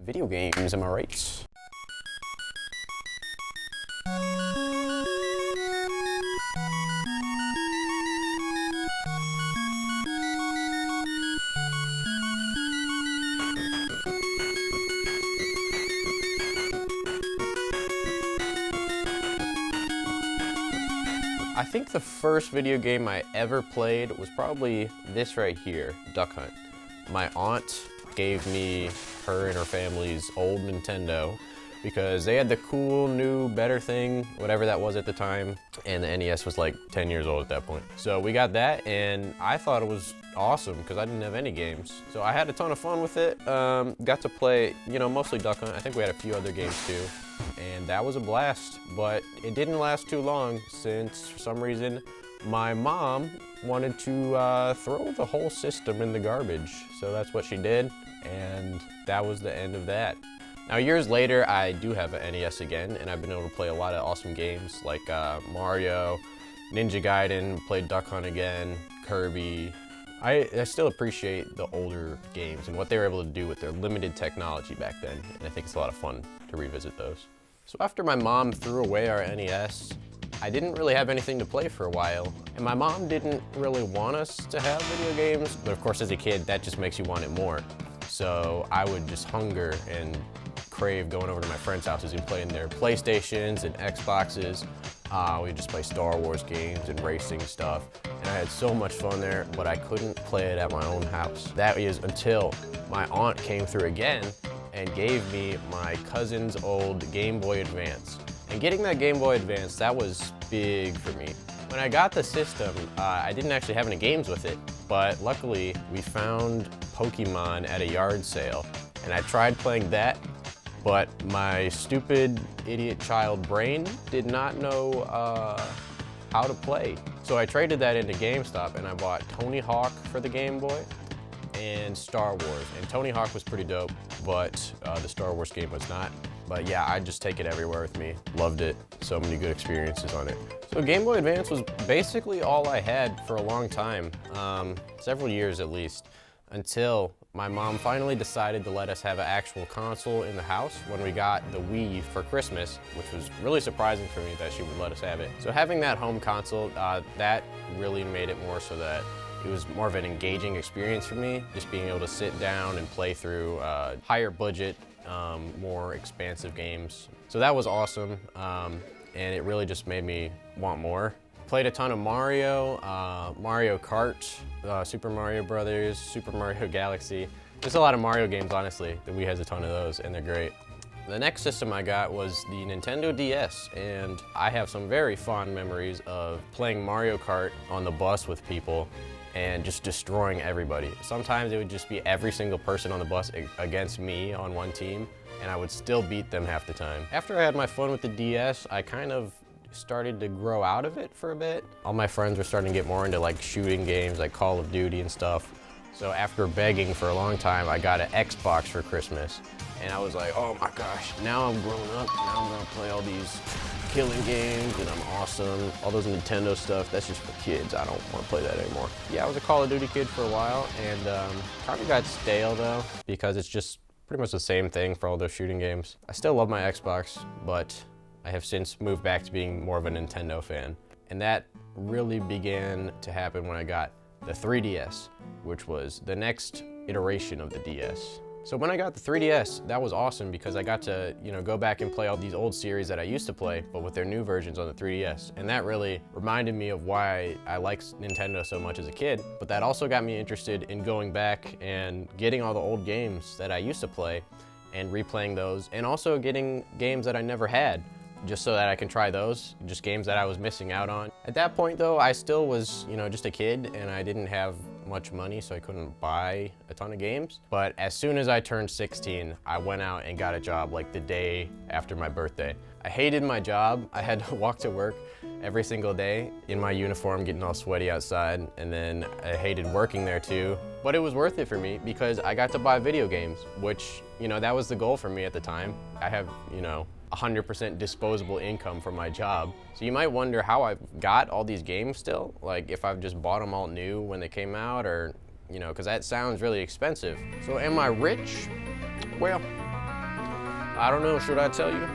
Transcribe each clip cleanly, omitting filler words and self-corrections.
Video games, am I right? I think the first video game I ever played was probably this right here, Duck Hunt. My aunt gave me her and her family's old Nintendo because they had the cool, new, better thing, whatever that was at the time, and the NES was like 10 years old at that point. So we got that, and I thought it was awesome because I didn't have any games. So I had a ton of fun with it. Got to play, mostly Duck Hunt. I think we had a few other games too, and that was a blast. But it didn't last too long since, for some reason, my mom wanted to throw the whole system in the garbage. So that's what she did, and that was the end of that. Now, years later, I do have an NES again, and I've been able to play a lot of awesome games like Mario, Ninja Gaiden, played Duck Hunt again, Kirby. I still appreciate the older games and what they were able to do with their limited technology back then, and I think it's a lot of fun to revisit those. So after my mom threw away our NES, I didn't really have anything to play for a while, and my mom didn't really want us to have video games, but of course as a kid that just makes you want it more. So I would just hunger and crave going over to my friends' houses and playing their PlayStations and Xboxes. We'd just play Star Wars games and racing stuff, and I had so much fun there, but I couldn't play it at my own house. That is until my aunt came through again and gave me my cousin's old Game Boy Advance. And getting that Game Boy Advance, that was big for me. When I got the system, I didn't actually have any games with it, but luckily we found Pokemon at a yard sale, and I tried playing that, but my stupid idiot child brain did not know how to play. So I traded that into GameStop and I bought Tony Hawk for the Game Boy and Star Wars. And Tony Hawk was pretty dope, but the Star Wars game was not. But yeah, I just take it everywhere with me. Loved it. So many good experiences on it. So Game Boy Advance was basically all I had for a long time, several years at least, until my mom finally decided to let us have an actual console in the house when we got the Wii for Christmas, which was really surprising for me that she would let us have it. So having that home console, that really made it more so that it was more of an engaging experience for me, just being able to sit down and play through higher budget, more expansive games. So that was awesome, and it really just made me want more. Played a ton of Mario, Mario Kart, Super Mario Brothers, Super Mario Galaxy. There's a lot of Mario games, honestly. The Wii has a ton of those, and they're great. The next system I got was the Nintendo DS, and I have some very fond memories of playing Mario Kart on the bus with people and just destroying everybody. Sometimes it would just be every single person on the bus against me on one team, and I would still beat them half the time. After I had my fun with the DS, I kind of started to grow out of it for a bit. All my friends were starting to get more into like shooting games like Call of Duty and stuff. So after begging for a long time, I got an Xbox for Christmas. And I was like, oh my gosh, now I'm grown up. Now I'm gonna play all these killing games and I'm awesome. All those Nintendo stuff, that's just for kids. I don't wanna play that anymore. Yeah, I was a Call of Duty kid for a while and kind of got stale though, because it's just pretty much the same thing for all those shooting games. I still love my Xbox, but I have since moved back to being more of a Nintendo fan. And that really began to happen when I got the 3DS, which was the next iteration of the DS. So when I got the 3DS, that was awesome because I got to, go back and play all these old series that I used to play, but with their new versions on the 3DS. And that really reminded me of why I liked Nintendo so much as a kid. But that also got me interested in going back and getting all the old games that I used to play and replaying those, and also getting games that I never had, just so that I can try those, just games that I was missing out on. At that point though, I still was, just a kid and I didn't have much money, so I couldn't buy a ton of games. But as soon as I turned 16, I went out and got a job like the day after my birthday. I hated my job. I had to walk to work every single day in my uniform, getting all sweaty outside, and then I hated working there too. But it was worth it for me because I got to buy video games, which, that was the goal for me at the time. I have, 100% disposable income from my job. So you might wonder how I've got all these games still, like if I've just bought them all new when they came out, or, because that sounds really expensive. So am I rich? Well, I don't know, should I tell you?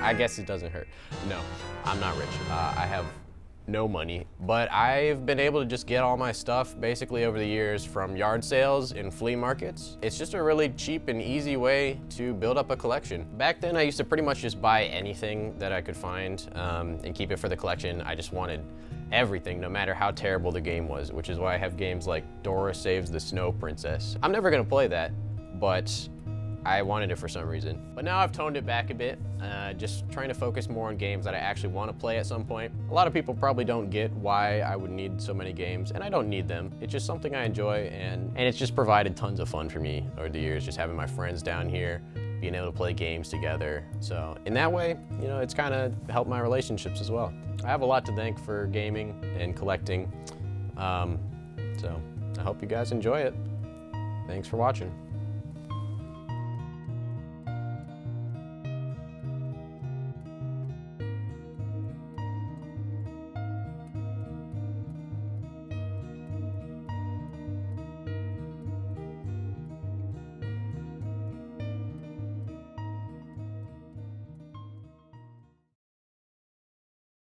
I guess it doesn't hurt. No, I'm not rich. I have no money, but I've been able to just get all my stuff basically over the years from yard sales and flea markets. It's just a really cheap and easy way to build up a collection. Back then I used to pretty much just buy anything that I could find and keep it for the collection. I just wanted everything, no matter how terrible the game was, which is why I have games like Dora Saves the Snow Princess. I'm never gonna play that, but I wanted it for some reason. But now I've toned it back a bit, just trying to focus more on games that I actually want to play at some point. A lot of people probably don't get why I would need so many games, and I don't need them. It's just something I enjoy, and it's just provided tons of fun for me over the years, just having my friends down here, being able to play games together. So in that way, you know, it's kind of helped my relationships as well. I have a lot to thank for gaming and collecting, so I hope you guys enjoy it. Thanks for watching.